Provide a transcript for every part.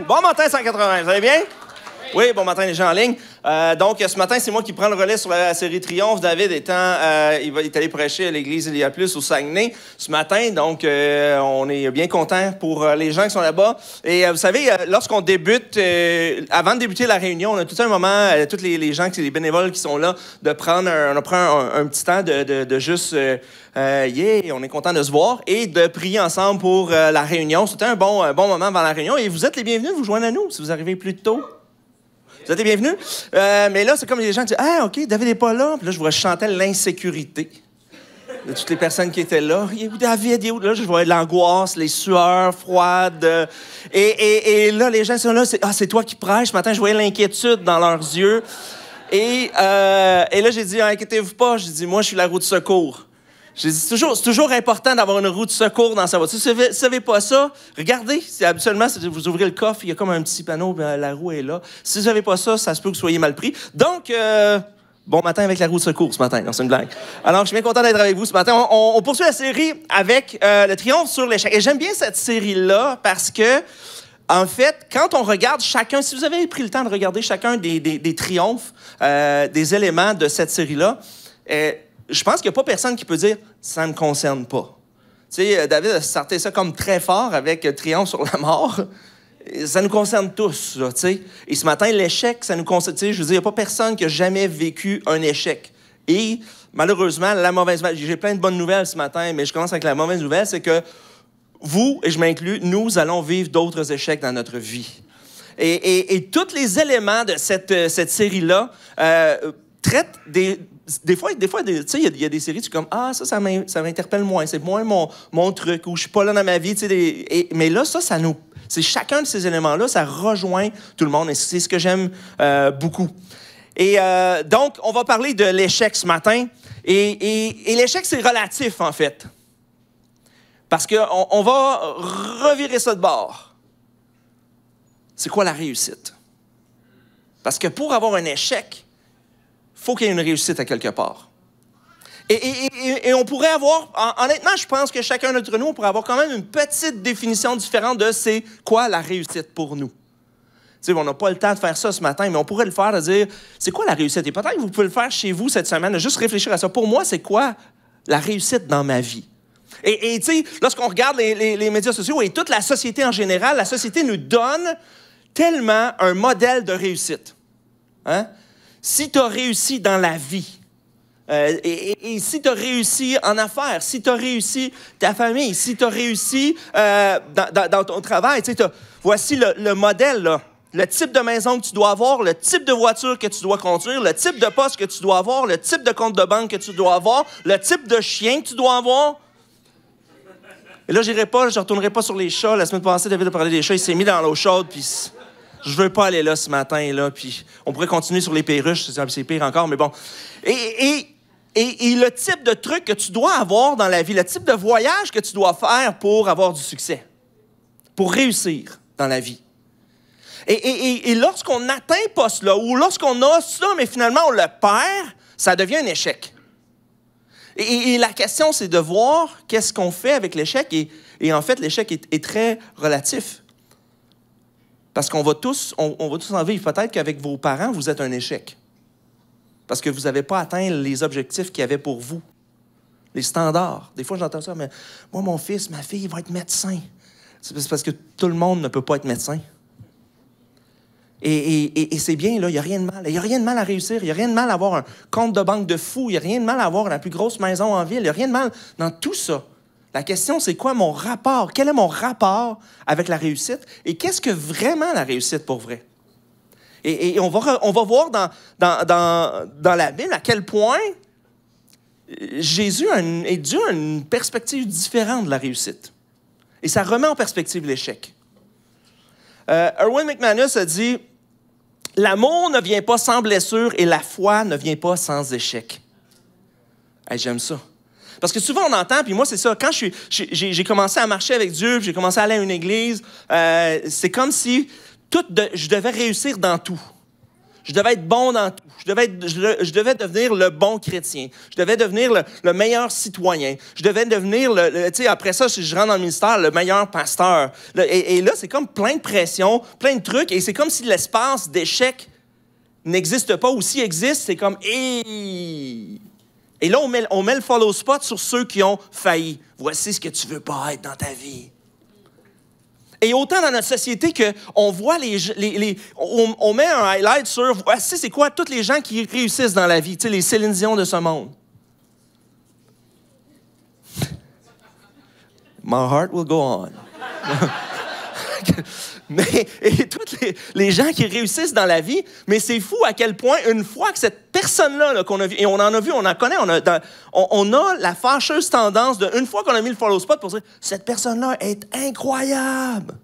Bon matin 180, vous allez bien? Oui, bon matin les gens en ligne. Donc, ce matin, c'est moi qui prends le relais sur la série Triomphe. David étant, il est allé prêcher à l'église Il y a plus au Saguenay ce matin. Donc, on est bien content pour les gens qui sont là-bas. Et vous savez, lorsqu'on débute, avant de débuter la réunion, on a tout un moment, tous les gens, les bénévoles qui sont là, de prendre on prend un petit temps de juste, on est content de se voir et de prier ensemble pour la réunion. C'était un bon moment avant la réunion. Et vous êtes les bienvenus de vous joindre à nous si vous arrivez plus tôt. Vous êtes les bienvenus. Mais là, c'est comme les gens qui disent « Ah, OK, David n'est pas là. » Puis là, je vois chanter l'insécurité de toutes les personnes qui étaient là. « Il est où David? Il est où? » Là, je vois l'angoisse, les sueurs froides. Et là, les gens sont là. C'est toi qui prêches. Ce matin, je voyais l'inquiétude dans leurs yeux. Et là, j'ai dit « Inquiétez-vous pas. » J'ai dit « Moi, je suis la roue de secours. » J'ai dit, c'est toujours important d'avoir une roue de secours dans sa voiture. Si vous ne savez pas ça, regardez. Habituellement, vous ouvrez le coffre, il y a comme un petit panneau, la roue est là. Si vous ne savez pas ça, ça se peut que vous soyez mal pris. Donc, bon matin avec la roue de secours ce matin. Non, c'est une blague. Alors, je suis bien content d'être avec vous ce matin. On poursuit la série avec le triomphe sur l'échec. Et j'aime bien cette série-là parce que, en fait, quand on regarde chacun, si vous avez pris le temps de regarder chacun des triomphes, des éléments de cette série-là, je pense qu'il n'y a pas personne qui peut dire « ça ne me concerne pas ». Tu sais, David a sorti ça comme très fort avec Triomphe sur la mort. Ça nous concerne tous, là, tu sais. Et ce matin, l'échec, ça nous concerne. Tu sais, je veux dire, il n'y a pas personne qui a jamais vécu un échec. Et malheureusement, la mauvaise nouvelle, j'ai plein de bonnes nouvelles ce matin, mais je commence avec la mauvaise nouvelle, c'est que vous, et je m'inclus, nous allons vivre d'autres échecs dans notre vie. Et tous les éléments de cette série-là traitent des fois, tu sais, il y a des séries, tu es comme, ça m'interpelle moins, c'est moins mon truc, ou je suis pas là dans ma vie, tu sais, mais là, c'est chacun de ces éléments-là, ça rejoint tout le monde, et c'est ce que j'aime beaucoup. Et donc, on va parler de l'échec ce matin, et l'échec, c'est relatif, en fait, parce qu'on va revirer ça de bord. C'est quoi la réussite? Parce que pour avoir un échec, il faut qu'il y ait une réussite à quelque part. Et on pourrait avoir, honnêtement, je pense que chacun d'entre nous, on pourrait avoir quand même une petite définition différente de c'est quoi la réussite pour nous. Tu sais, on n'a pas le temps de faire ça ce matin, mais on pourrait le faire, de dire, c'est quoi la réussite? Et peut-être que vous pouvez le faire chez vous cette semaine, de juste réfléchir à ça. Pour moi, c'est quoi la réussite dans ma vie? Et tu sais, lorsqu'on regarde les médias sociaux et toute la société en général, la société nous donne tellement un modèle de réussite. Hein? Si tu as réussi dans la vie, et si tu as réussi en affaires, si tu as réussi ta famille, si tu as réussi dans ton travail, voici le modèle, là, le type de maison que tu dois avoir, le type de voiture que tu dois conduire, le type de poste que tu dois avoir, le type de compte de banque que tu dois avoir, le type de chien que tu dois avoir. Et là, je ne retournerai pas sur les chats. La semaine passée, David a parlé des chats, il s'est mis dans l'eau chaude, puis... Je veux pas aller là ce matin, là, puis on pourrait continuer sur les perruches, c'est pire encore, mais bon. Et le type de truc que tu dois avoir dans la vie, le type de voyage que tu dois faire pour avoir du succès, pour réussir dans la vie. Et lorsqu'on n'atteint pas cela, ou lorsqu'on a ça, mais finalement on le perd, ça devient un échec. Et la question, c'est de voir qu'est-ce qu'on fait avec l'échec, et en fait, l'échec est très relatif. Parce qu'on va tous en vivre. Peut-être qu'avec vos parents, vous êtes un échec. Parce que vous n'avez pas atteint les objectifs qu'il y avait pour vous. Les standards. Des fois, j'entends ça, mais moi, mon fils, ma fille, il va être médecin. C'est parce que tout le monde ne peut pas être médecin. Et c'est bien, là, il n'y a rien de mal. Il n'y a rien de mal à réussir. Il n'y a rien de mal à avoir un compte de banque de fou. Il n'y a rien de mal à avoir la plus grosse maison en ville. Il n'y a rien de mal dans tout ça. La question, c'est quoi mon rapport? Quel est mon rapport avec la réussite? Et qu'est-ce que vraiment la réussite pour vrai? Et on va voir dans la Bible à quel point Dieu a une perspective différente de la réussite. Et ça remet en perspective l'échec. Erwin McManus a dit « L'amour ne vient pas sans blessure et la foi ne vient pas sans échec. » Hey, j'aime ça. Parce que souvent, on entend, puis moi, c'est ça, quand j'ai commencé à marcher avec Dieu, j'ai commencé à aller à une église, c'est comme si je devais réussir dans tout. Je devais être bon dans tout. Je devais devenir le bon chrétien. Je devais devenir le meilleur citoyen. Je devais devenir, tu sais, après ça, si je rentre dans le ministère, le meilleur pasteur. Et là, c'est comme plein de pression, plein de trucs. Et c'est comme si l'espace d'échec n'existe pas. Ou s'il existe, c'est comme... Et là, on met le follow spot sur ceux qui ont failli. Voici ce que tu veux pas être dans ta vie. Et autant dans notre société qu'on voit on met un highlight sur voici c'est quoi tous les gens qui réussissent dans la vie, tu sais, les Céline Dion de ce monde. My heart will go on. Mais et tous les gens qui réussissent dans la vie, mais c'est fou à quel point, une fois que cette personne-là là, qu'on a vu, et on en a vu, on en connaît, on a la fâcheuse tendance de, une fois qu'on a mis le follow spot, pour dire cette personne-là est incroyable.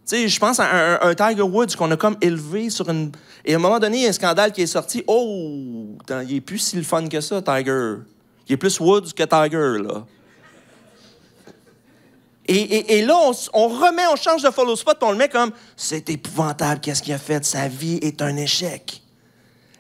Tu sais, je pense à un Tiger Woods qu'on a comme élevé sur une... Et à un moment donné, il y a un scandale qui est sorti. Oh, il est plus si le fun que ça, Tiger. Il est plus Woods que Tiger, là. Et là, on change de follow spot, puis on le met comme « C'est épouvantable, qu'est-ce qu'il a fait? Sa vie est un échec. »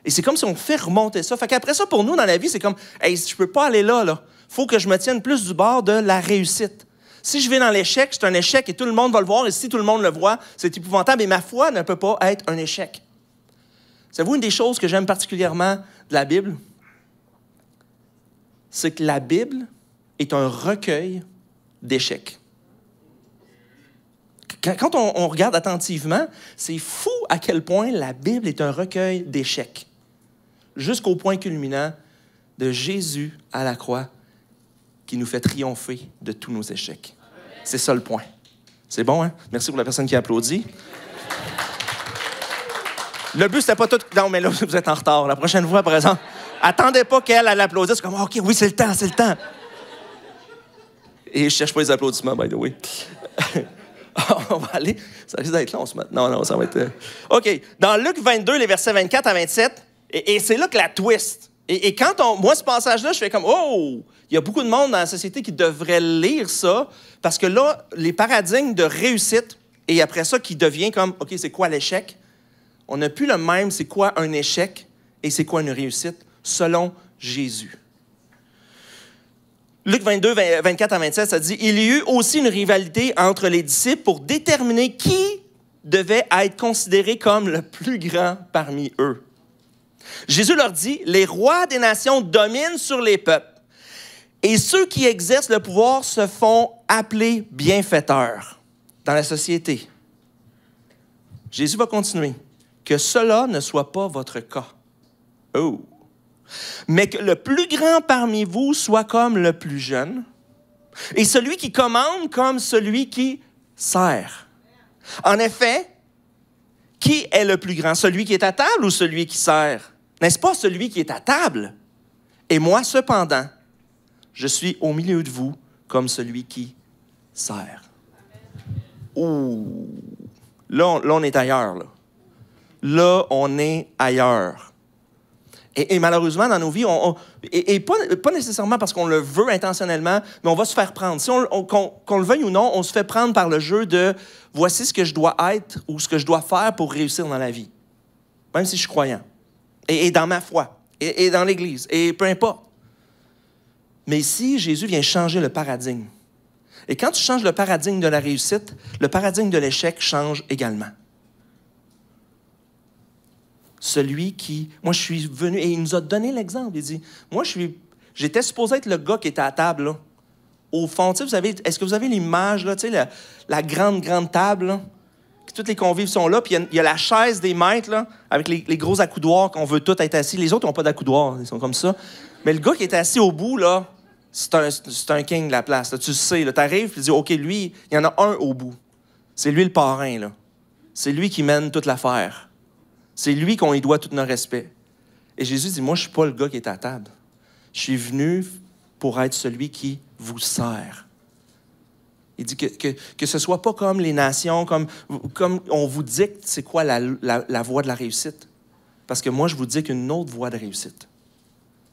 Et c'est comme si on fait remonter ça. Fait qu'après ça, pour nous, dans la vie, c'est comme « Hey, je peux pas aller là, là. Faut que je me tienne plus du bord de la réussite. Si je vais dans l'échec, c'est un échec et tout le monde va le voir. Et si tout le monde le voit, c'est épouvantable. Et ma foi ne peut pas être un échec. » Savez-vous, une des choses que j'aime particulièrement de la Bible, c'est que la Bible est un recueil d'échecs. Quand on regarde attentivement, c'est fou à quel point la Bible est un recueil d'échecs. Jusqu'au point culminant de Jésus à la croix qui nous fait triompher de tous nos échecs. C'est ça le point. C'est bon, hein? Merci pour la personne qui applaudit. Le but, c'était pas tout... Non, mais là, vous êtes en retard. La prochaine fois, par exemple, attendez pas qu'elle applaudisse. C'est comme, OK, oui, c'est le temps, c'est le temps. Et je cherche pas les applaudissements, by the way. On va aller... Ça risque d'être long, ce matin. Non, ça va être... OK. Dans Luc 22, les versets 24 à 27, et c'est là que la twist. Et quand moi, ce passage-là, je fais comme, oh, il y a beaucoup de monde dans la société qui devrait lire ça, parce que là, les paradigmes de réussite, et après ça, qui devient comme, OK, c'est quoi l'échec? On n'a plus le même, c'est quoi un échec et c'est quoi une réussite, selon Jésus. Luc 22, 24 à 27, ça dit, « Il y eut aussi une rivalité entre les disciples pour déterminer qui devait être considéré comme le plus grand parmi eux. Jésus leur dit, « Les rois des nations dominent sur les peuples, et ceux qui exercent le pouvoir se font appeler bienfaiteurs dans la société. » Jésus va continuer. « Que cela ne soit pas votre cas. Oh! Mais que le plus grand parmi vous soit comme le plus jeune, et celui qui commande comme celui qui sert. En effet, qui est le plus grand, celui qui est à table ou celui qui sert? N'est-ce pas celui qui est à table? Et moi, cependant, je suis au milieu de vous comme celui qui sert. » Ouh! Là, on est ailleurs, là. Là, on est ailleurs. Et malheureusement, dans nos vies, pas nécessairement parce qu'on le veut intentionnellement, mais on va se faire prendre. Si qu'on le veuille ou non, on se fait prendre par le jeu de « voici ce que je dois être ou ce que je dois faire pour réussir dans la vie. » Même si je suis croyant. Et dans ma foi. Et dans l'Église. Et peu importe. Mais ici, Jésus vient changer le paradigme. Et quand tu changes le paradigme de la réussite, le paradigme de l'échec change également. Celui qui... Moi, je suis venu... Et il nous a donné l'exemple. Il dit, moi, j'étais supposé être le gars qui était à table, là. Au fond, tu sais, est-ce que vous avez l'image, là, tu sais, la grande table, là? Tous les convives sont là, puis il y a la chaise des maîtres, là, avec les gros accoudoirs qu'on veut tous être assis. Les autres n'ont pas d'accoudoir, ils sont comme ça. Mais le gars qui est assis au bout, là, c'est un king de la place. Là. Tu le sais, tu arrives, puis tu dis, OK, lui, il y en a un au bout. C'est lui le parrain, là. C'est lui qui mène toute l'affaire. C'est lui qu'on lui doit tout notre respect. Et Jésus dit, moi, je ne suis pas le gars qui est à table. Je suis venu pour être celui qui vous sert. Il dit que ce ne soit pas comme les nations, comme on vous dicte c'est quoi la voie de la réussite. Parce que moi, je vous dis qu'une autre voie de réussite.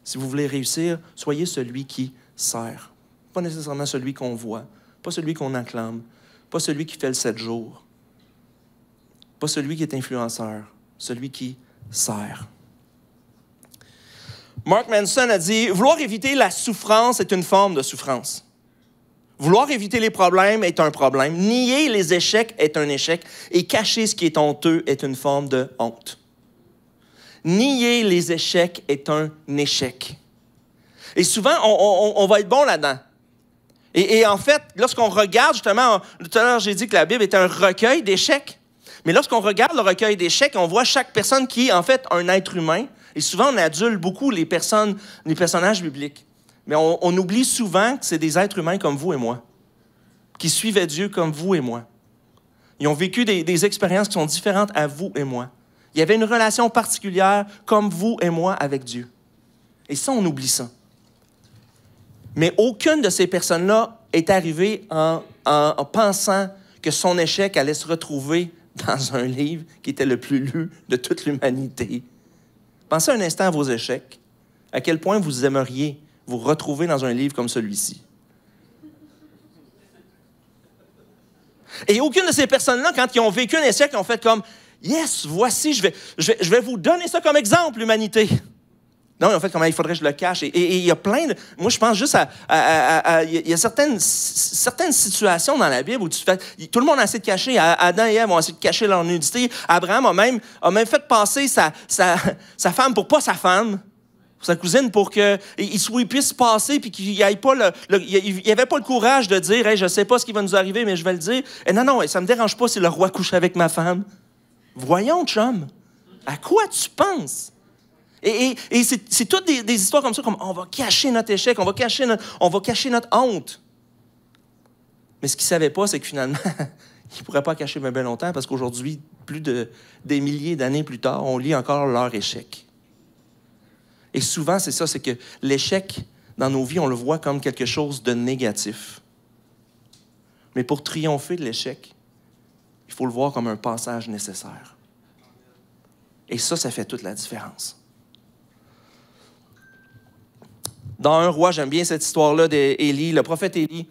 Si vous voulez réussir, soyez celui qui sert. Pas nécessairement celui qu'on voit, pas celui qu'on acclame, pas celui qui fait le 7 jours, pas celui qui est influenceur, celui qui sert. Mark Manson a dit « Vouloir éviter la souffrance est une forme de souffrance. Vouloir éviter les problèmes est un problème. Nier les échecs est un échec. Et cacher ce qui est honteux est une forme de honte. » Nier les échecs est un échec. Et souvent, on va être bon là-dedans. Et en fait, lorsqu'on regarde, justement, tout à l'heure, j'ai dit que la Bible est un recueil d'échecs. Mais lorsqu'on regarde le recueil d'échecs, on voit chaque personne qui est, en fait, un être humain. Et souvent, on adule beaucoup les personnages bibliques. Mais on oublie souvent que c'est des êtres humains comme vous et moi, qui suivaient Dieu comme vous et moi. Ils ont vécu des expériences qui sont différentes à vous et moi. Il y avait une relation particulière comme vous et moi avec Dieu. Et ça, on oublie ça. Mais aucune de ces personnes-là est arrivée en pensant que son échec allait se retrouver dans un livre qui était le plus lu de toute l'humanité. Pensez un instant à vos échecs, à quel point vous aimeriez vous retrouver dans un livre comme celui-ci. Et aucune de ces personnes-là, quand ils ont vécu un échec, ont fait comme « Yes, voici, je vais vous donner ça comme exemple, l'humanité. » Non, ils ont fait comme « Il faudrait que je le cache. » Et il y a plein de... Moi, je pense juste il y a certaines situations dans la Bible où tout le monde a essayé de cacher. Adam et Ève ont essayé de cacher leur nudité. Abraham a même fait passer sa femme pour pas sa femme, pour sa cousine, pour qu'il puisse passer puis qu'il n'avait pas le courage de dire hey, « Je ne sais pas ce qui va nous arriver, mais je vais le dire. » Et non, ça ne me dérange pas si le roi couche avec ma femme. Voyons, chum, à quoi tu penses? Et c'est toutes des histoires comme ça, comme on va cacher notre échec, on va cacher notre honte. Mais ce qu'ils ne savaient pas, c'est que finalement, ils ne pourraient pas cacher bien longtemps parce qu'aujourd'hui, des milliers d'années plus tard, on lit encore leur échec. Et souvent, c'est ça, c'est que l'échec dans nos vies, on le voit comme quelque chose de négatif. Mais pour triompher de l'échec, il faut le voir comme un passage nécessaire. Et ça fait toute la différence. Dans 1 Roi, j'aime bien cette histoire-là d'Élie, le prophète Élie.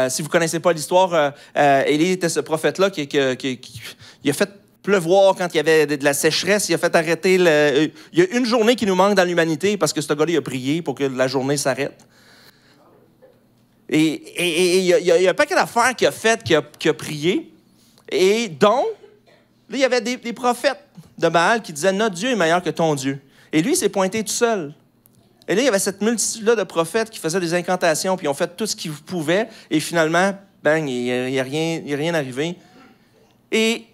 Si vous ne connaissez pas l'histoire, Élie était ce prophète-là qui a fait pleuvoir quand il y avait de la sécheresse. Il a fait arrêter... Il y a une journée qui nous manque dans l'humanité parce que ce gars-là, il a prié pour que la journée s'arrête. Et il y a un paquet d'affaires qu'il a fait, qu'il a prié. Et donc, là, il y avait des prophètes de Baal qui disaient « Notre Dieu est meilleur que ton Dieu. » Et lui, il s'est pointé tout seul. Et là, il y avait cette multitude-là de prophètes qui faisaient des incantations, puis ils ont fait tout ce qu'ils pouvaient, et finalement, bang, il n'y a rien arrivé. Et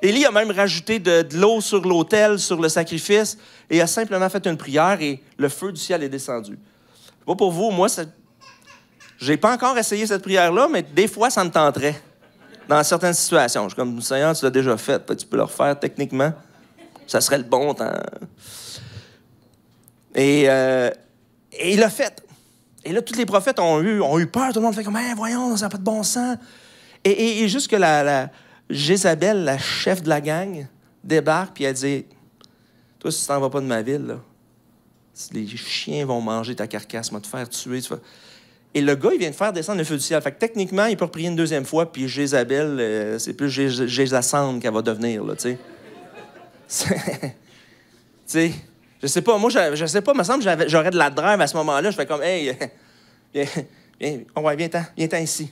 Élie a même rajouté de l'eau sur l'autel, sur le sacrifice, et a simplement fait une prière, et le feu du ciel est descendu. Pas pour vous, moi, j'ai pas encore essayé cette prière-là, mais des fois, ça me tenterait, dans certaines situations. Je suis comme, Seigneur, tu l'as déjà fait, tu peux le refaire techniquement. Ça serait le bon temps. Et il l'a fait. Et là, tous les prophètes ont eu peur. Tout le monde fait comme, hey, voyons, ça n'a pas de bon sens. Et juste que la Jézabel, la chef de la gang, débarque puis elle dit, toi, si tu t'en vas pas de ma ville, là, si les chiens vont manger ta carcasse, vont te faire tuer. Et le gars, il vient de faire descendre le feu du ciel. Fait que techniquement, il peut reprier une deuxième fois, puis Jézabel, c'est plus Jézasandre qu'elle va devenir, là, tu sais. Tu sais. Je sais pas, moi, je sais pas, il me semble que j'aurais de la drive à ce moment-là. Je fais comme, hey, viens-t'en ici.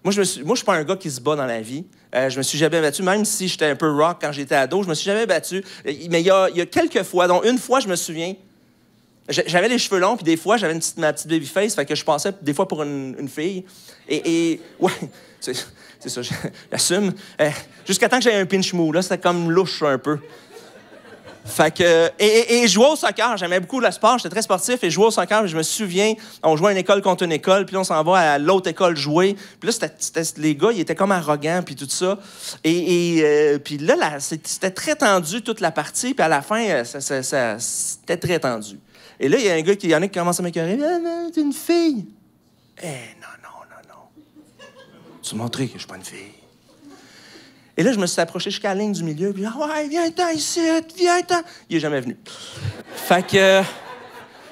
Moi, je suis pas un gars qui se bat dans la vie. Je me suis jamais battu, même si j'étais un peu rock quand j'étais ado, je me suis jamais battu. Mais il y a quelques fois, dont une fois, je me souviens, j'avais les cheveux longs, puis des fois, j'avais ma petite baby face, fait que je passais des fois pour une fille. Et ouais, c'est ça, j'assume. Jusqu'à temps que j'aie un pinch mou, là, c'était comme louche un peu. Fait que, et je jouais au soccer, j'aimais beaucoup le sport, j'étais très sportif, et je jouais au soccer, je me souviens, on jouait à une école contre une école, puis là, on s'en va à l'autre école jouer, puis là, les gars, ils étaient comme arrogants, puis tout ça, puis là, c'était très tendu toute la partie, puis à la fin, c'était très tendu. Et là, il y en a qui commencent à m'écœurer, « T'es une fille! » non. Tu m'as montré que je suis pas une fille. Et là, je me suis approché jusqu'à la ligne du milieu, puis « Ouais, viens-t'en ici, viens-t'en! » Il n'est jamais venu. Fait que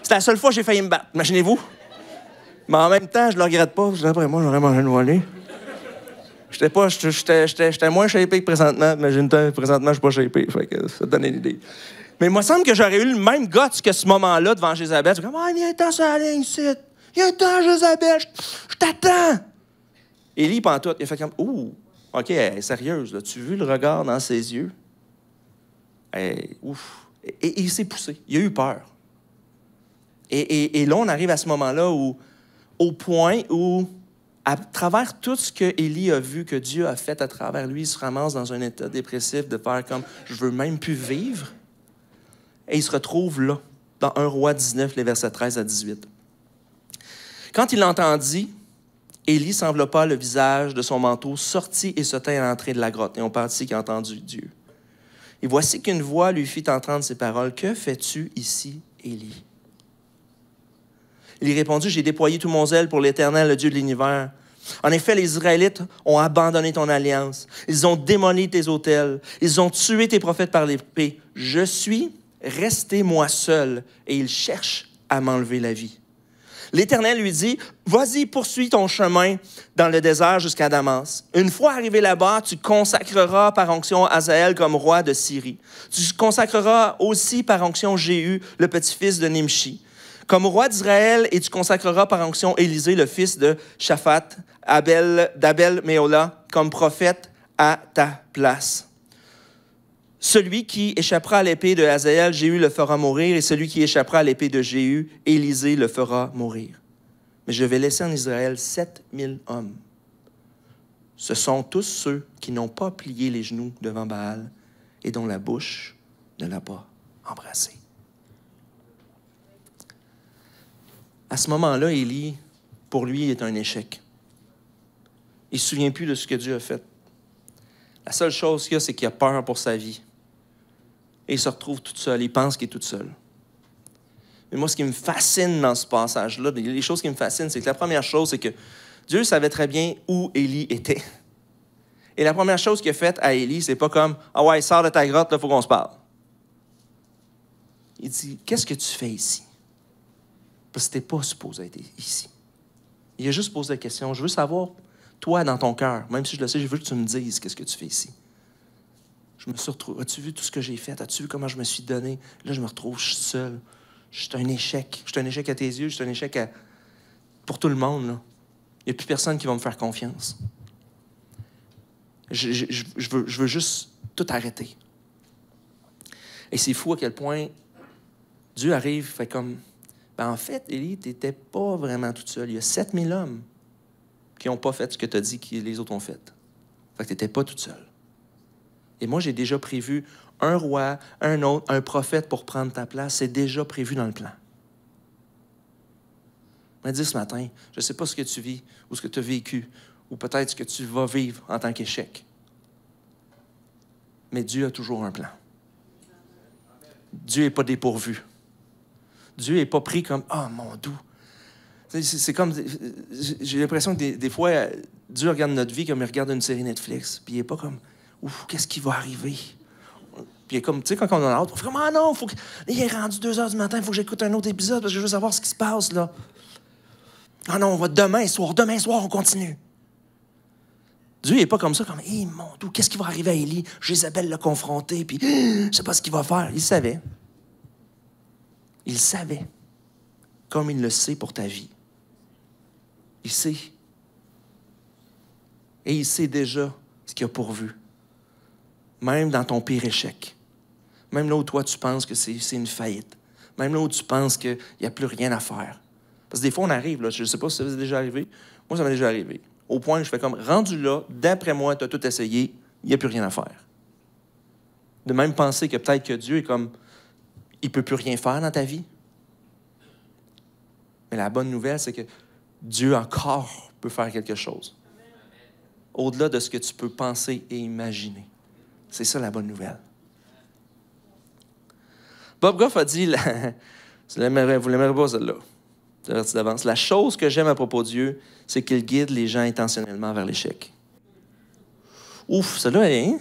c'était la seule fois que j'ai failli me battre, imaginez-vous. Mais en même temps, je le regrette pas, parce que d'après moi, j'aurais mangé une volée. J'étais moins shapé que présentement. Imagine-toi, présentement, je ne suis pas shapé. Fait que ça te donne une idée. Mais il me semble que j'aurais eu le même guts que ce moment-là devant Jézabel. Je suis comme, ah, viens-t'en sur la ligne ici. Viens-t'en, Jézabel, je t'attends. Élie, pantoute, il a fait comme, ouh, OK, elle est sérieuse. As-tu vu le regard dans ses yeux? Ouf. Et il s'est poussé. Il a eu peur. Et là, on arrive à ce moment-là au point où, à travers tout ce que Élie a vu, que Dieu a fait à travers lui, il se ramasse dans un état dépressif de faire comme « je veux même plus vivre ». Et il se retrouve là, dans 1 Roi 19, les versets 13 à 18. Quand il l'entendit, Élie s'enveloppa le visage de son manteau, sortit et se tint à l'entrée de la grotte. Et on parle ici qu'il a entendu Dieu. Et voici qu'une voix lui fit entendre ces paroles. « Que fais-tu ici, Élie? » Il y répondit, « J'ai déployé tout mon zèle pour l'Éternel, le Dieu de l'univers. En effet, les Israélites ont abandonné ton alliance. Ils ont démoli tes autels. Ils ont tué tes prophètes par l'épée. Je suis resté moi seul, et ils cherchent à m'enlever la vie. » L'Éternel lui dit, « Vas-y, poursuis ton chemin dans le désert jusqu'à Damas. Une fois arrivé là-bas, tu consacreras par onction Hazaël comme roi de Syrie. Tu consacreras aussi par onction Jéhu, le petit-fils de Nimshi, comme roi d'Israël, et tu consacreras par onction Élisée, le fils de Shaphat, d'Abel Méola, comme prophète à ta place. Celui qui échappera à l'épée de Hazaël, Jéhu le fera mourir, et celui qui échappera à l'épée de Jéhu, Élisée le fera mourir. Mais je vais laisser en Israël 7000 hommes. Ce sont tous ceux qui n'ont pas plié les genoux devant Baal et dont la bouche ne l'a pas embrassé. » À ce moment-là, Élie, pour lui, est un échec. Il ne se souvient plus de ce que Dieu a fait. La seule chose qu'il y a, c'est qu'il a peur pour sa vie. Et il se retrouve tout seul. Il pense qu'il est tout seul. Mais moi, ce qui me fascine dans ce passage-là, les choses qui me fascinent, c'est que la première chose, c'est que Dieu savait très bien où Élie était. Et la première chose qu'il a faite à Élie, c'est pas comme « Ah ouais, sors de ta grotte, il faut qu'on se parle. » Il dit « Qu'est-ce que tu fais ici? » Parce que tu n'es pas supposé être ici. Il a juste posé la question. Je veux savoir, toi, dans ton cœur, même si je le sais, je veux que tu me dises qu'est-ce que tu fais ici. Je me suis retrouvé. As-tu vu tout ce que j'ai fait? As-tu vu comment je me suis donné? Là, je me retrouve, je suis seul. Je suis un échec. Je suis un échec à tes yeux. Je suis un échec pour tout le monde. Là. Il n'y a plus personne qui va me faire confiance. Je veux juste tout arrêter. Et c'est fou à quel point Dieu arrive, fait comme... Ben, en fait, Élie, tu n'étais pas vraiment toute seule. Il y a 7000 hommes qui n'ont pas fait ce que tu as dit que les autres ont fait. Fait que tu n'étais pas toute seule. Et moi, j'ai déjà prévu un roi, un autre, un prophète pour prendre ta place. C'est déjà prévu dans le plan. Je me dis ce matin, je ne sais pas ce que tu vis ou ce que tu as vécu ou peut-être ce que tu vas vivre en tant qu'échec. Mais Dieu a toujours un plan. Dieu n'est pas dépourvu. Dieu n'est pas pris comme « Ah, mon doux ». C'est comme... J'ai l'impression que des fois, Dieu regarde notre vie comme il regarde une série Netflix. Puis il n'est pas comme « Ouf, qu'est-ce qui va arriver? » Puis il est comme, tu sais, quand on est en hâte, on fait comme « Ah non, il est rendu 2 heures du matin, il faut que j'écoute un autre épisode parce que je veux savoir ce qui se passe, là. » Ah non, on va demain soir, on continue. Dieu n'est pas comme ça, comme « Hé, mon doux, qu'est-ce qui va arriver à Élie? Jézabel l'a confronté, puis je ne sais pas ce qu'il va faire. » Il savait. Il savait, comme il le sait pour ta vie. Il sait. Et il sait déjà ce qu'il a pourvu. Même dans ton pire échec. Même là où toi, tu penses que c'est une faillite. Même là où tu penses qu'il n'y a plus rien à faire. Parce que des fois, on arrive, là, je ne sais pas si ça vous est déjà arrivé. Moi, ça m'est déjà arrivé. Au point où je fais comme, rendu là, d'après moi, tu as tout essayé, il n'y a plus rien à faire. De même penser que peut-être que Dieu est comme... Il ne peut plus rien faire dans ta vie. Mais la bonne nouvelle, c'est que Dieu encore peut faire quelque chose. Au-delà de ce que tu peux penser et imaginer. C'est ça la bonne nouvelle. Bob Goff a dit, vous l'aimerez pas celle-là, j'avertis d'avance, la chose que j'aime à propos de Dieu, c'est qu'il guide les gens intentionnellement vers l'échec. Ouf, celle-là, hein?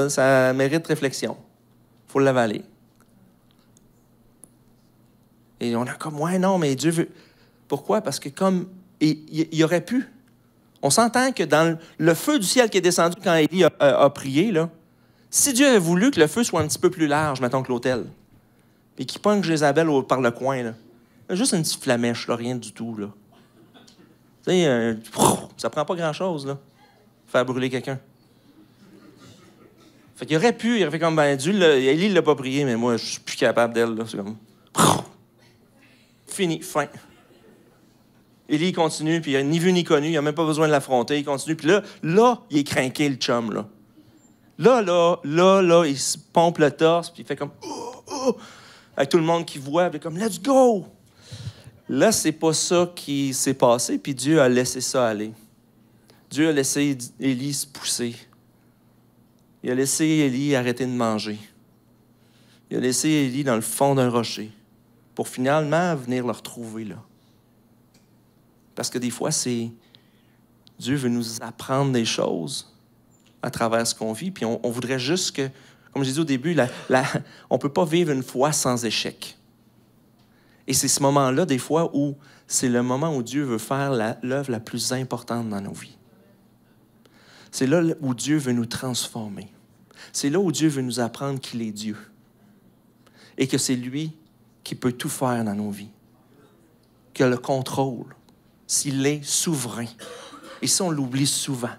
Ça mérite réflexion. Il faut l'avaler. Et on a comme, ouais, non, mais Dieu veut... Pourquoi? Parce que comme, il aurait pu, On s'entend que dans le feu du ciel qui est descendu quand Élie a prié, là, si Dieu avait voulu que le feu soit un petit peu plus large, mettons que l'autel, et qu'il pogne Jézabel par le coin, là, juste une petite flamèche, là, rien du tout. Là. Tu sais, ça prend pas grand-chose, là, faire brûler quelqu'un. Fait qu'il aurait pu, il aurait fait comme, ben Dieu, Élie ne l'a pas prié, mais moi, je suis plus capable d'elle. Là. C'est comme, fini, fin. Élie continue, puis il n'a ni vu ni connu, il n'a même pas besoin de l'affronter, il continue. Puis là, il est craqué, le chum, là. Là, il se pompe le torse, puis il fait comme, avec tout le monde qui voit, puis comme, let's go! Là, c'est pas ça qui s'est passé, puis Dieu a laissé ça aller. Dieu a laissé Élie se pousser. Il a laissé Élie arrêter de manger. Il a laissé Élie dans le fond d'un rocher pour finalement venir le retrouver là. Parce que des fois, Dieu veut nous apprendre des choses à travers ce qu'on vit, puis on voudrait juste que, comme j'ai dit au début, on ne peut pas vivre une foi sans échec. Et c'est ce moment-là, des fois, où c'est le moment où Dieu veut faire l'œuvre la plus importante dans nos vies. C'est là où Dieu veut nous transformer. C'est là où Dieu veut nous apprendre qu'il est Dieu. Et que c'est lui qui peut tout faire dans nos vies. Qui a le contrôle. S'il est souverain. Et ça, on l'oublie souvent.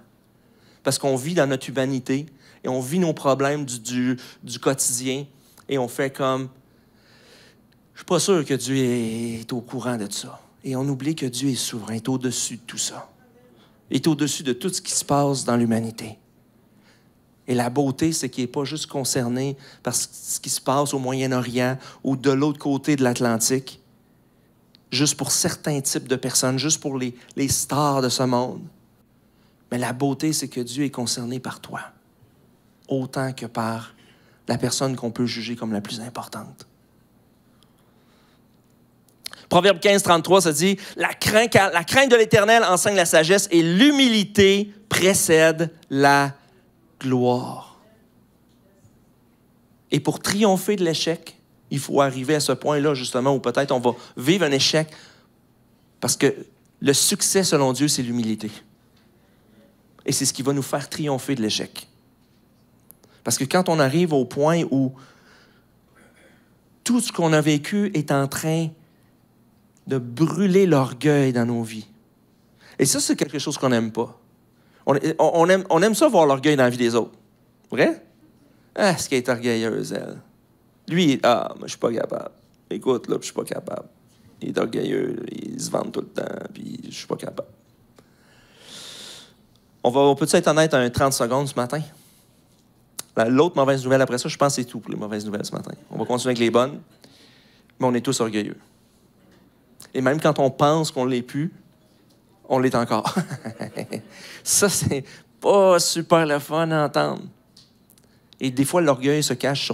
Parce qu'on vit dans notre humanité et on vit nos problèmes du quotidien et on fait comme... Je ne suis pas sûr que Dieu est au courant de ça. Et on oublie que Dieu est souverain, est au-dessus de tout ça. Est au-dessus de tout ce qui se passe dans l'humanité. Et la beauté, c'est qu'il n'est pas juste concerné par ce qui se passe au Moyen-Orient ou de l'autre côté de l'Atlantique, juste pour certains types de personnes, juste pour les stars de ce monde. Mais la beauté, c'est que Dieu est concerné par toi, autant que par la personne qu'on peut juger comme la plus importante. Proverbe 15, 33, ça dit « La crainte de l'Éternel enseigne la sagesse et l'humilité précède la gloire. » Et pour triompher de l'échec, il faut arriver à ce point-là, justement, où peut-être on va vivre un échec, parce que le succès, selon Dieu, c'est l'humilité. Et c'est ce qui va nous faire triompher de l'échec. Parce que quand on arrive au point où tout ce qu'on a vécu est en train de brûler l'orgueil dans nos vies. Et ça, c'est quelque chose qu'on n'aime pas. On aime ça voir l'orgueil dans la vie des autres. Vrai? Ah, ce qui est orgueilleuse, elle. Lui, moi, je suis pas capable. Écoute, là, je suis pas capable. Il est orgueilleux, il se vante tout le temps, puis je suis pas capable. On peut-tu être honnête un 30 secondes ce matin? L'autre mauvaise nouvelle après ça, je pense que c'est tout pour les mauvaises nouvelles ce matin. On va continuer avec les bonnes, mais on est tous orgueilleux. Et même quand on pense qu'on ne l'est plus, on l'est encore. Ça, c'est pas super le fun à entendre. Et des fois, l'orgueil se cache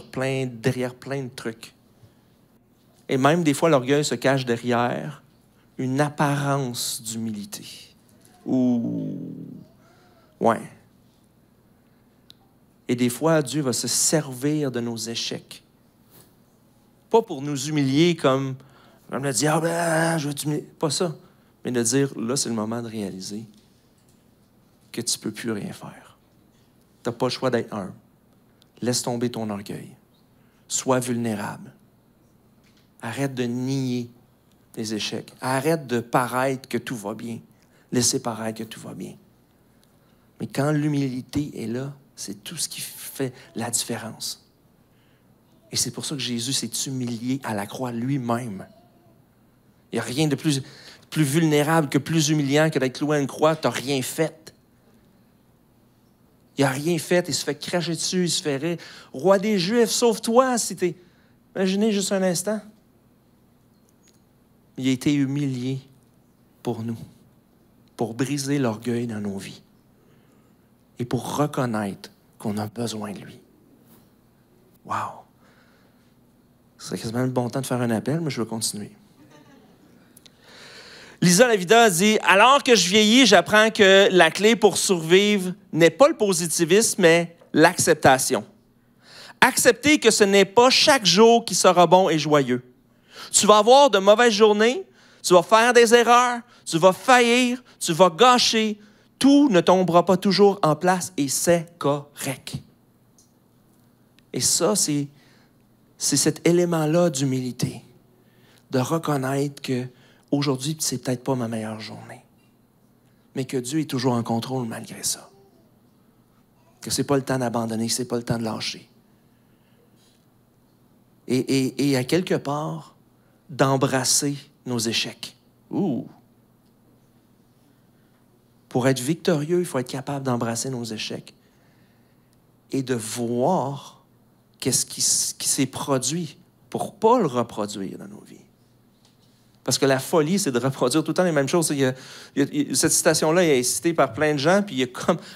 derrière plein de trucs. Et même des fois, l'orgueil se cache derrière une apparence d'humilité. Ouais. Et des fois, Dieu va se servir de nos échecs. Pas pour nous humilier comme le dire, je vais t'humilier. Pas ça. Mais de dire, là, c'est le moment de réaliser que tu ne peux plus rien faire. Tu n'as pas le choix d'être humble. Laisse tomber ton orgueil. Sois vulnérable. Arrête de nier tes échecs. Arrête de paraître que tout va bien. Laissez paraître que tout va bien. Mais quand l'humilité est là, c'est tout ce qui fait la différence. Et c'est pour ça que Jésus s'est humilié à la croix lui-même. Il n'y a rien de plus vulnérable que plus humiliant que d'être cloué à une croix. Tu n'as rien fait. Il n'a rien fait. Il se fait cracher dessus, il se fait rire. Roi des Juifs, sauve-toi si t'es... Imaginez juste un instant. Il a été humilié pour nous, pour briser l'orgueil dans nos vies et pour reconnaître qu'on a besoin de lui. Wow! Ce serait quasiment le bon temps de faire un appel, mais je vais continuer. Lisa Lavida dit « Alors que je vieillis, j'apprends que la clé pour survivre n'est pas le positivisme, mais l'acceptation. Accepter que ce n'est pas chaque jour qui sera bon et joyeux. Tu vas avoir de mauvaises journées, tu vas faire des erreurs, tu vas faillir, tu vas gâcher. Tout ne tombera pas toujours en place et c'est correct. Et ça, c'est cet élément-là d'humilité, de reconnaître qu'aujourd'hui, c'est peut-être pas ma meilleure journée, mais que Dieu est toujours en contrôle malgré ça. Que c'est pas le temps d'abandonner, que c'est pas le temps de lâcher. Et à quelque part, d'embrasser nos échecs. Pour être victorieux, il faut être capable d'embrasser nos échecs et de voir qu'est-ce qui s'est produit pour ne pas le reproduire dans nos vies. Parce que la folie, c'est de reproduire tout le temps les mêmes choses. Cette citation-là est citée par plein de gens, puis il y a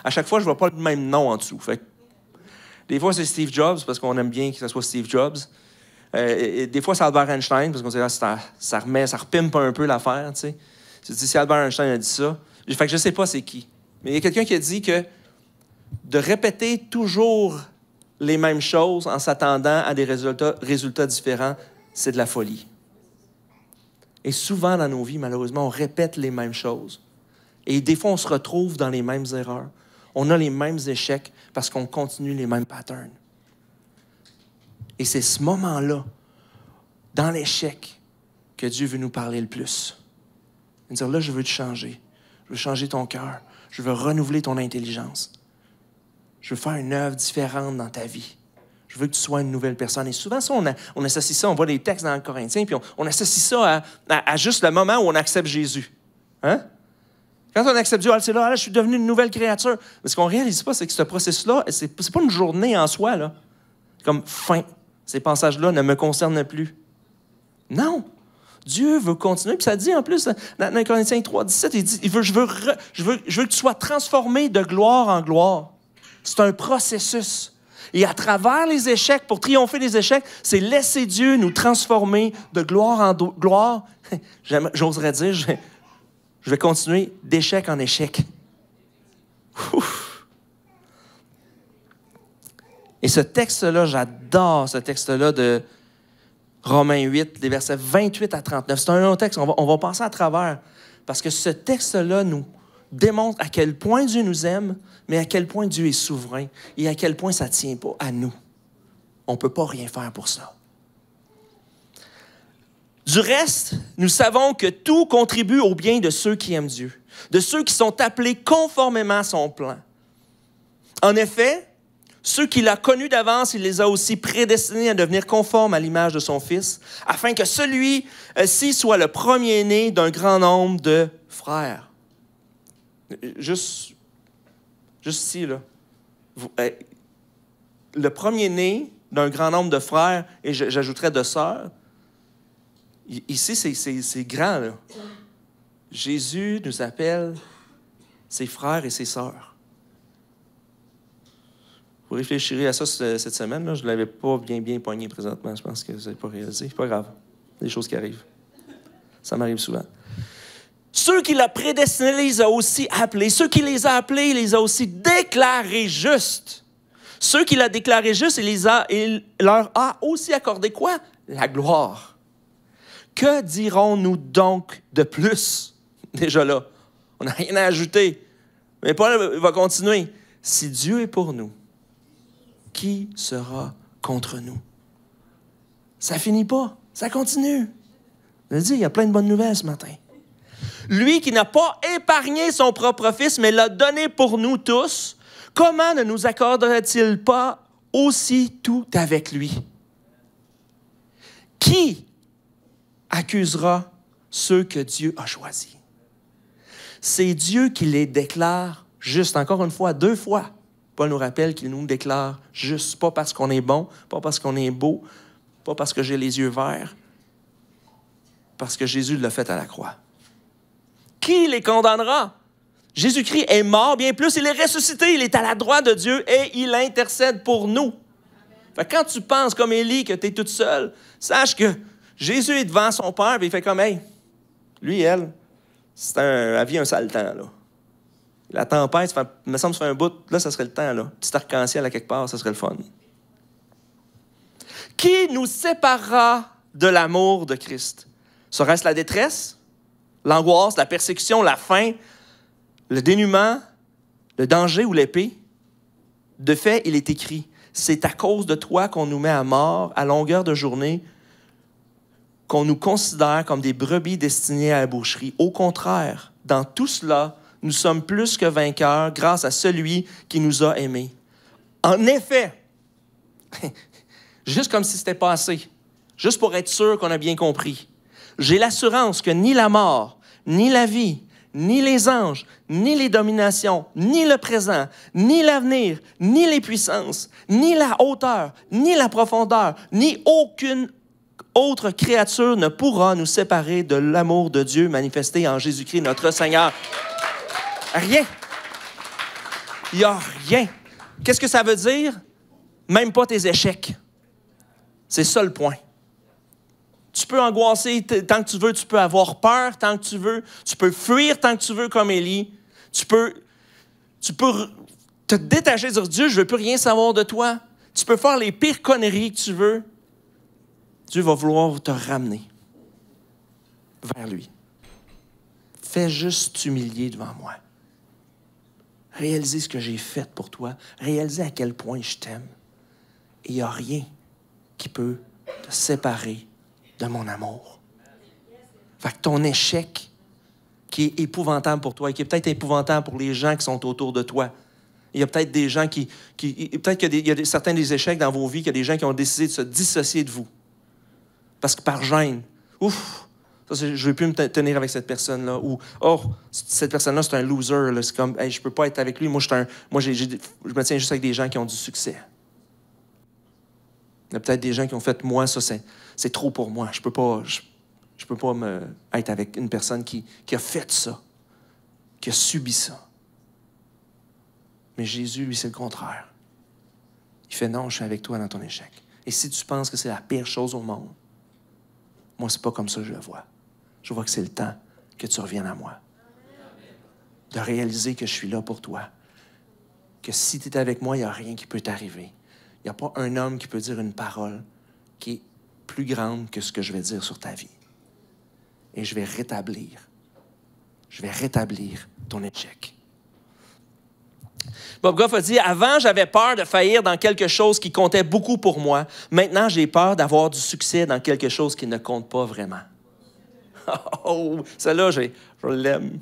à chaque fois, je ne vois pas le même nom en dessous. Fait que, des fois, c'est Steve Jobs, parce qu'on aime bien que ce soit Steve Jobs. Et des fois, c'est Albert Einstein, parce qu'on dit ça repimpe un peu l'affaire. Tu sais. Si Albert Einstein a dit ça, fait que je ne sais pas c'est qui. Mais il y a quelqu'un qui a dit que de répéter toujours les mêmes choses en s'attendant à des résultats différents, c'est de la folie. Et souvent dans nos vies, malheureusement, on répète les mêmes choses. Et des fois, on se retrouve dans les mêmes erreurs. On a les mêmes échecs parce qu'on continue les mêmes patterns. Et c'est ce moment-là, dans l'échec, que Dieu veut nous parler le plus. Il veut dire, là, je veux te changer. Je veux changer ton cœur. Je veux renouveler ton intelligence. Je veux faire une œuvre différente dans ta vie. Je veux que tu sois une nouvelle personne. Et souvent, ça, on associe ça, on voit des textes dans le Corinthiens, puis on associe ça à juste le moment où on accepte Jésus. Hein? Quand on accepte Dieu, c'est là, je suis devenu une nouvelle créature. Mais ce qu'on ne réalise pas, c'est que ce processus-là, c'est pas une journée en soi, là. Comme fin. Ces passages-là ne me concernent plus. Non. Dieu veut continuer. Puis ça dit en plus, dans Corinthiens 3:17, il dit, je veux que tu sois transformé de gloire en gloire. C'est un processus. Et à travers les échecs, pour triompher des échecs, c'est laisser Dieu nous transformer de gloire en gloire. J'oserais dire, je vais continuer d'échec en échec. Ouf. Et ce texte-là, j'adore ce texte-là de Romains 8, les versets 28 à 39. C'est un long texte, on va passer à travers. Parce que ce texte-là nous démontre à quel point Dieu nous aime, mais à quel point Dieu est souverain et à quel point ça ne tient pas à nous. On ne peut pas rien faire pour ça. Du reste, nous savons que tout contribue au bien de ceux qui aiment Dieu, de ceux qui sont appelés conformément à son plan. En effet, ceux qu'il a connus d'avance, il les a aussi prédestinés à devenir conformes à l'image de son Fils, afin que celui-ci soit le premier-né d'un grand nombre de frères. Juste ici, là. Le premier-né d'un grand nombre de frères, et j'ajouterais de sœurs, ici, c'est grand, là. Jésus nous appelle ses frères et ses sœurs. Vous réfléchirez à ça cette semaine, là. Je ne l'avais pas bien pogné présentement. Je pense que vous n'avez pas réalisé. C'est pas grave. Des choses qui arrivent. Ça m'arrive souvent. Ceux qu'il a prédestinés, les a aussi appelés. Ceux qui les a appelés, il les a aussi déclarés justes. Ceux qu'il a déclarés justes, il leur a aussi accordé quoi? La gloire. Que dirons-nous donc de plus? Déjà là, on n'a rien à ajouter. Mais Paul va continuer. Si Dieu est pour nous, qui sera contre nous? Ça finit pas. Ça continue. Je le dis, il y a plein de bonnes nouvelles ce matin. Lui qui n'a pas épargné son propre Fils, mais l'a donné pour nous tous, comment ne nous accorderait-il pas aussi tout avec lui? Qui accusera ceux que Dieu a choisis? C'est Dieu qui les déclare justes. Encore une fois, 2 fois. Paul nous rappelle qu'il nous déclare justes, pas parce qu'on est bon, pas parce qu'on est beau, pas parce que j'ai les yeux verts, parce que Jésus l'a fait à la croix. Qui les condamnera? Jésus-Christ est mort, bien plus, il est ressuscité, il est à la droite de Dieu et il intercède pour nous. Fait que quand tu penses comme Élie que tu es toute seule, sache que Jésus est devant son Père et il fait comme, hey, lui, elle vit un sale temps, là. La tempête, il me semble que ça fait un bout, là, ça serait le temps, là. Petit arc-en-ciel à quelque part, ça serait le fun. Qui nous séparera de l'amour de Christ? Serait-ce la détresse, l'angoisse, la persécution, la faim, le dénuement, le danger ou l'épée, de fait, il est écrit, c'est à cause de toi qu'on nous met à mort à longueur de journée, qu'on nous considère comme des brebis destinées à la boucherie. Au contraire, dans tout cela, nous sommes plus que vainqueurs grâce à celui qui nous a aimés. En effet, juste comme si c'était passé, juste pour être sûr qu'on a bien compris, j'ai l'assurance que ni la mort, ni la vie, ni les anges, ni les dominations, ni le présent, ni l'avenir, ni les puissances, ni la hauteur, ni la profondeur, ni aucune autre créature ne pourra nous séparer de l'amour de Dieu manifesté en Jésus-Christ, notre Seigneur. Rien. Il n'y a rien. Qu'est-ce que ça veut dire? Même pas tes échecs. C'est ça le point. Tu peux angoisser tant que tu veux, tu peux avoir peur tant que tu veux, tu peux fuir tant que tu veux comme Élie, tu peux te détacher de dire Dieu, je ne veux plus rien savoir de toi. Tu peux faire les pires conneries que tu veux. Dieu va vouloir te ramener vers lui. Fais juste t'humilier devant moi. Réaliser ce que j'ai fait pour toi. Réaliser à quel point je t'aime. Et il n'y a rien qui peut te séparer de mon amour. Fait que ton échec, qui est épouvantable pour toi et qui est peut-être épouvantable pour les gens qui sont autour de toi. Il y a peut-être des gens peut-être qu'il y a certains des échecs dans vos vies, qu'il y a des gens qui ont décidé de se dissocier de vous. Parce que par gêne, ouf, je ne veux plus me tenir avec cette personne-là. Ou, oh, cette personne-là, c'est un loser. Là. C'est comme, hey, je ne peux pas être avec lui. Je me tiens juste avec des gens qui ont du succès. Il y a peut-être des gens qui ont fait, moi, ça, c'est trop pour moi. Je ne peux pas être avec une personne qui a fait ça, qui a subi ça. Mais Jésus, lui, c'est le contraire. Il fait, non, je suis avec toi dans ton échec. Et si tu penses que c'est la pire chose au monde, moi, c'est pas comme ça que je le vois. Je vois que c'est le temps que tu reviennes à moi. De réaliser que je suis là pour toi. Que si tu es avec moi, il n'y a rien qui peut t'arriver. Il n'y a pas un homme qui peut dire une parole qui est plus grande que ce que je vais dire sur ta vie. Et je vais rétablir ton échec. Bob Goff a dit, avant, j'avais peur de faillir dans quelque chose qui comptait beaucoup pour moi. Maintenant, j'ai peur d'avoir du succès dans quelque chose qui ne compte pas vraiment. Oh, celle-là, je l'aime.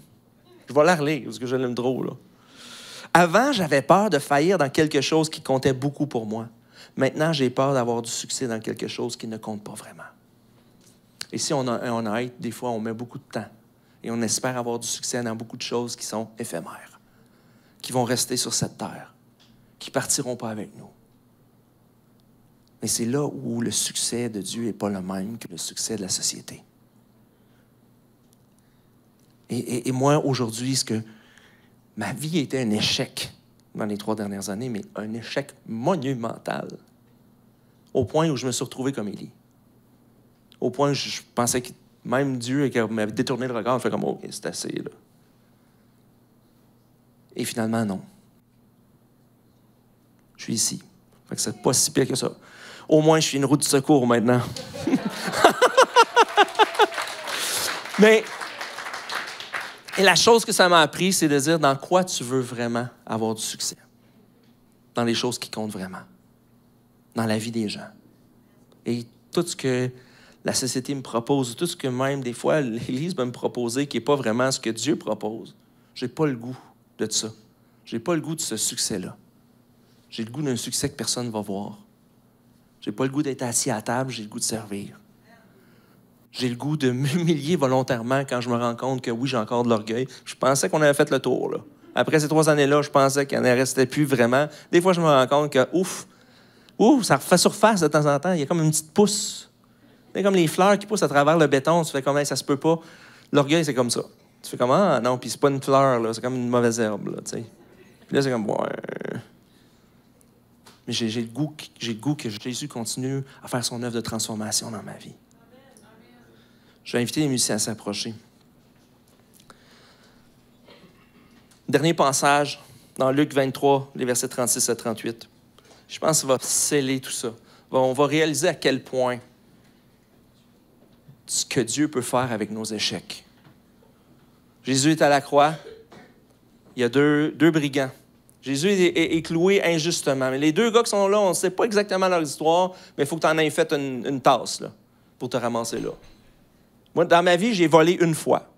Je vais la relire parce que je l'aime trop, là. Avant, j'avais peur de faillir dans quelque chose qui comptait beaucoup pour moi. Maintenant, j'ai peur d'avoir du succès dans quelque chose qui ne compte pas vraiment. Et si on aide, des fois, on met beaucoup de temps. Et on espère avoir du succès dans beaucoup de choses qui sont éphémères, qui vont rester sur cette terre, qui ne partiront pas avec nous. Mais c'est là où le succès de Dieu n'est pas le même que le succès de la société. Et moi, aujourd'hui, ma vie était un échec dans les 3 dernières années, mais un échec monumental, au point où je me suis retrouvé comme Élie. Au point où je pensais que même Dieu m'avait détourné le regard, il fait comme, OK, c'est assez, là. Et finalement, non. Je suis ici. Fait que c'est pas si pire que ça. Au moins, je suis une roue de secours maintenant. Mais, et la chose que ça m'a appris, c'est de dire dans quoi tu veux vraiment avoir du succès. Dans les choses qui comptent vraiment. Dans la vie des gens. Et tout ce que la société me propose, tout ce que même des fois l'Église va me proposer qui n'est pas vraiment ce que Dieu propose, j'ai pas le goût de ça. J'ai pas le goût de ce succès-là. J'ai le goût d'un succès que personne ne va voir. J'ai pas le goût d'être assis à table, j'ai le goût de servir. J'ai le goût de m'humilier volontairement quand je me rends compte que oui, j'ai encore de l'orgueil. Je pensais qu'on avait fait le tour, là. Après ces 3 années-là, je pensais qu'il n'en restait plus vraiment. Des fois, je me rends compte que, ouf, ça refait surface de temps en temps. Il y a comme une petite pousse. C'est comme les fleurs qui poussent à travers le béton. Tu fais comme, ça se peut pas. L'orgueil, c'est comme ça. Tu fais comme, ah non, puis c'est pas une fleur, là. C'est comme une mauvaise herbe, là, tu sais. Puis là, c'est comme, ouais. Mais j'ai le goût que Jésus continue à faire son œuvre de transformation dans ma vie. Je vais inviter les musiciens à s'approcher. Dernier passage dans Luc 23, les versets 36 à 38. Je pense que ça va sceller tout ça. On va réaliser à quel point ce que Dieu peut faire avec nos échecs. Jésus est à la croix. Il y a deux brigands Jésus est cloué injustement. Mais les deux gars qui sont là, on ne sait pas exactement leur histoire, mais il faut que tu en aies fait une tasse là, pour te ramasser là. Moi, dans ma vie, j'ai volé une fois.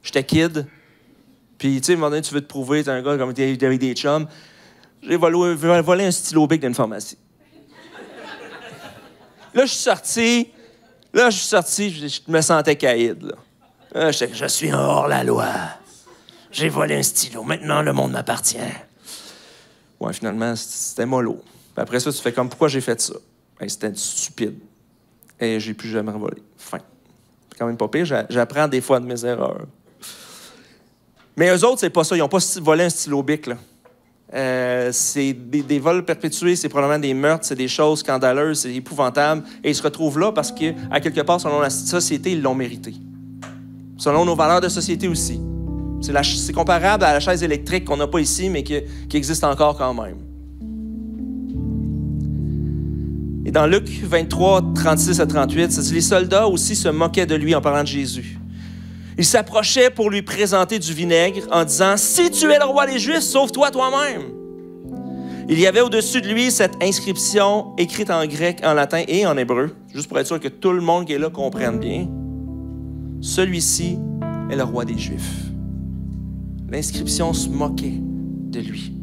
J'étais kid. Puis, tu sais, à un moment donné, tu veux te prouver, tu es un gars comme t'es avec des chums. J'ai volé un stylo bic d'une pharmacie. Là, je suis sorti, je me sentais caïd. Là, je suis hors la loi. J'ai volé un stylo. Maintenant, le monde m'appartient. Ouais, finalement, c'était mollo. Puis après ça, tu fais comme, pourquoi j'ai fait ça? Hey, c'était stupide. Et j'ai plus jamais volé. Fin. C'est quand même pas pire. J'apprends des fois de mes erreurs. Mais eux autres, c'est pas ça. Ils n'ont pas volé un stylo bic, là. C'est des vols perpétués, c'est probablement des meurtres, c'est des choses scandaleuses, c'est épouvantable. Et ils se retrouvent là parce qu'à quelque part, selon la société, ils l'ont mérité. Selon nos valeurs de société aussi. C'est comparable à la chaise électrique qu'on n'a pas ici, mais qui existe encore quand même. Et dans Luc 23, 36 à 38, ça dit « Les soldats aussi se moquaient de lui en parlant de Jésus. Ils s'approchaient pour lui présenter du vinaigre en disant « Si tu es le roi des Juifs, sauve-toi toi-même. » Il y avait au-dessus de lui cette inscription écrite en grec, en latin et en hébreu, juste pour être sûr que tout le monde qui est là comprenne bien. « Celui-ci est le roi des Juifs. » L'inscription se moquait de lui.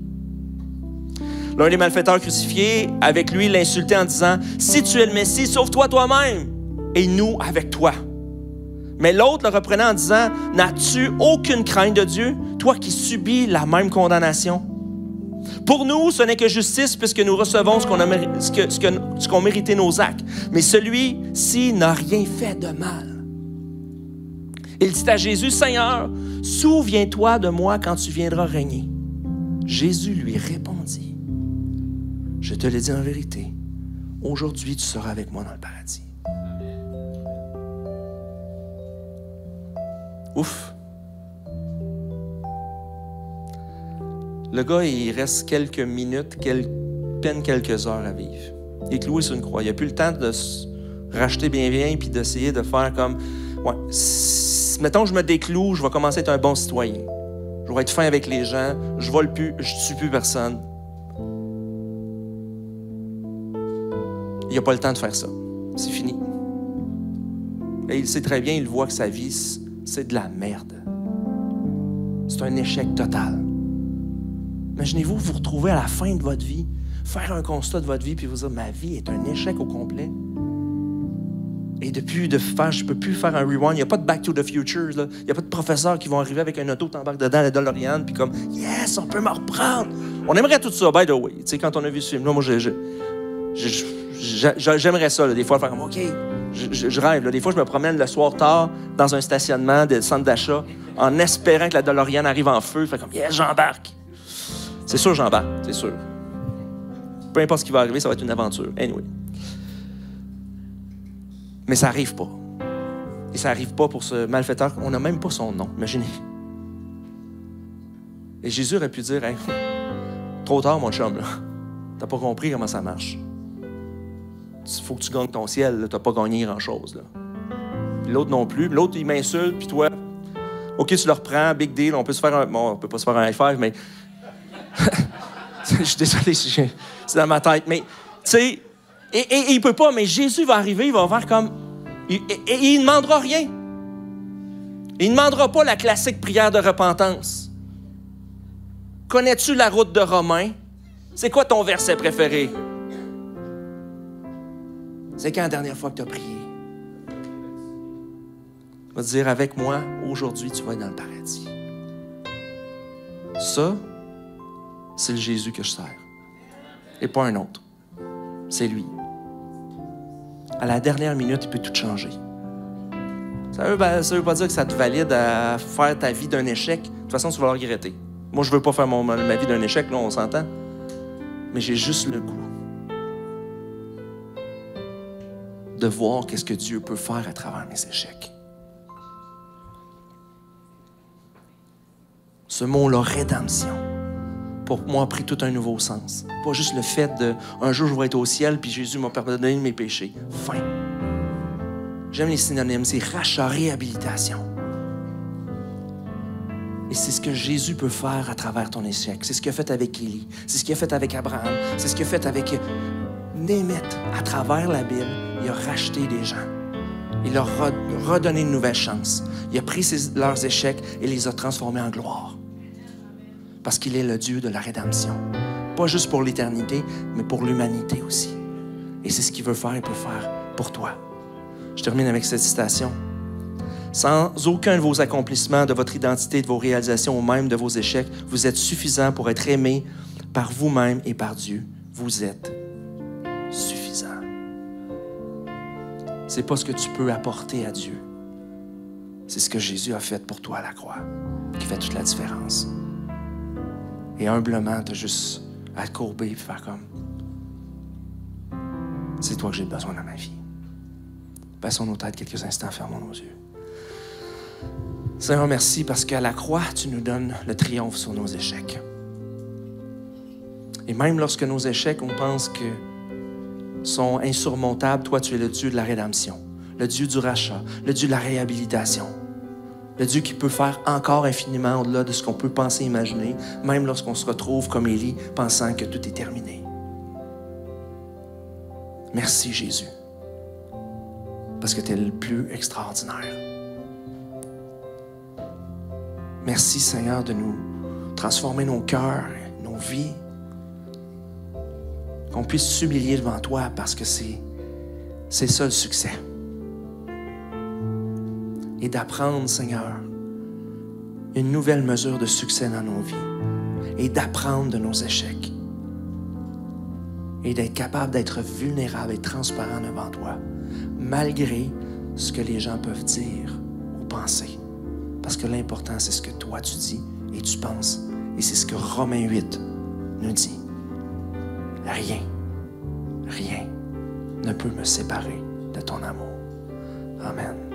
L'un des malfaiteurs crucifiés, avec lui, l'insultait en disant « Si tu es le Messie, sauve-toi toi-même et nous avec toi. » Mais l'autre le reprenait en disant « N'as-tu aucune crainte de Dieu, toi qui subis la même condamnation? Pour nous, ce n'est que justice puisque nous recevons ce qu'ont mérité nos actes. Mais celui-ci n'a rien fait de mal. » Il dit à Jésus « Seigneur, souviens-toi de moi quand tu viendras régner. » Jésus lui répondit « Je te le dis en vérité, aujourd'hui tu seras avec moi dans le paradis. » Ouf! Le gars, il reste quelques minutes, peine quelques heures à vivre. Il est cloué sur une croix. Il n'a plus le temps de se racheter bien puis d'essayer de faire comme... Ouais, mettons que je me décloue, je vais commencer à être un bon citoyen. Je vais être fin avec les gens, je vole plus, je tue plus personne. Il n'a pas le temps de faire ça. C'est fini. Et il sait très bien, il voit que sa vie, c'est de la merde. C'est un échec total. Imaginez-vous vous retrouver à la fin de votre vie, faire un constat de votre vie, puis vous dire, ma vie est un échec au complet. Et depuis de faire, je ne peux plus faire un rewind. Il n'y a pas de Back to the Future. Il n'y a pas de professeurs qui vont arriver avec un auto, t'embarques dedans, la DeLorean, puis comme, yes, on peut me reprendre. On aimerait tout ça, by the way. Tu sais, quand on a vu ce film-là, moi, j'aimerais ça, là, des fois, faire comme, OK, je rêve. Là. Des fois, je me promène le soir tard dans un stationnement de centre d'achat en espérant que la DeLorean arrive en feu. Je fais comme, yes, j'embarque. C'est sûr, j'embarque, c'est sûr. Peu importe ce qui va arriver, ça va être une aventure. Anyway. Mais ça n'arrive pas. Et ça n'arrive pas pour ce malfaiteur. On n'a même pas son nom, imaginez. Et Jésus aurait pu dire, hey, trop tard, mon chum, là. T'as pas compris comment ça marche. Il faut que tu gagnes ton ciel, tu n'as pas gagné grand-chose. Là. Puis l'autre non plus. L'autre, il m'insulte, puis toi, OK, tu le reprends, big deal, on peut se faire un... Bon, on peut pas se faire un high five, mais... Je suis désolé, c'est dans ma tête, mais, tu sais... Et il peut pas, mais Jésus va arriver, il va faire comme... Et il ne demandera rien. Il ne demandera pas la classique prière de repentance. Connais-tu la route de Romain? C'est quoi ton verset préféré? C'est quand la dernière fois que tu as prié? Il va te dire, avec moi, aujourd'hui, tu vas être dans le paradis. Ça, c'est le Jésus que je sers. Et pas un autre. C'est lui. À la dernière minute, il peut tout changer. Ça veut pas dire que ça te valide à faire ta vie d'un échec. De toute façon, tu vas le regretter. Moi, je veux pas faire ma vie d'un échec, là, on s'entend. Mais j'ai juste le goût de voir qu'est-ce que Dieu peut faire à travers mes échecs. Ce mot-là, rédemption, pour moi, a pris tout un nouveau sens. Pas juste le fait de « un jour, je vais être au ciel, puis Jésus m'a pardonné de mes péchés. » Fin. J'aime les synonymes, c'est rachat, réhabilitation. Et c'est ce que Jésus peut faire à travers ton échec. C'est ce qu'il a fait avec Élie. C'est ce qu'il a fait avec Abraham. C'est ce qu'il a fait avec Néhémeth. À travers la Bible, il a racheté des gens. Il leur a redonné une nouvelle chance. Il a pris leurs échecs et les a transformés en gloire. Parce qu'il est le Dieu de la rédemption. Pas juste pour l'éternité, mais pour l'humanité aussi. Et c'est ce qu'il veut faire et peut faire pour toi. Je termine avec cette citation. Sans aucun de vos accomplissements, de votre identité, de vos réalisations ou même de vos échecs, vous êtes suffisant pour être aimé par vous-même et par Dieu. Vous êtes suffisant. C'est pas ce que tu peux apporter à Dieu. C'est ce que Jésus a fait pour toi à la croix qui fait toute la différence. Et humblement, tu as juste à te courber et faire comme c'est toi que j'ai besoin dans ma vie. Baissons nos têtes quelques instants, fermons nos yeux. Seigneur, merci parce qu'à la croix, tu nous donnes le triomphe sur nos échecs. Et même lorsque nos échecs, on pense que sont insurmontables, toi, tu es le Dieu de la rédemption, le Dieu du rachat, le Dieu de la réhabilitation, le Dieu qui peut faire encore infiniment au-delà de ce qu'on peut penser, imaginer, même lorsqu'on se retrouve comme Élie, pensant que tout est terminé. Merci, Jésus, parce que tu es le plus extraordinaire. Merci, Seigneur, de nous transformer nos cœurs, nos vies, qu'on puisse s'humilier devant toi parce que c'est ça le succès. Et d'apprendre, Seigneur, une nouvelle mesure de succès dans nos vies et d'apprendre de nos échecs et d'être capable d'être vulnérable et transparent devant toi, malgré ce que les gens peuvent dire ou penser. Parce que l'important, c'est ce que toi tu dis et tu penses. Et c'est ce que Romains 8 nous dit. Rien ne peut me séparer de ton amour. Amen.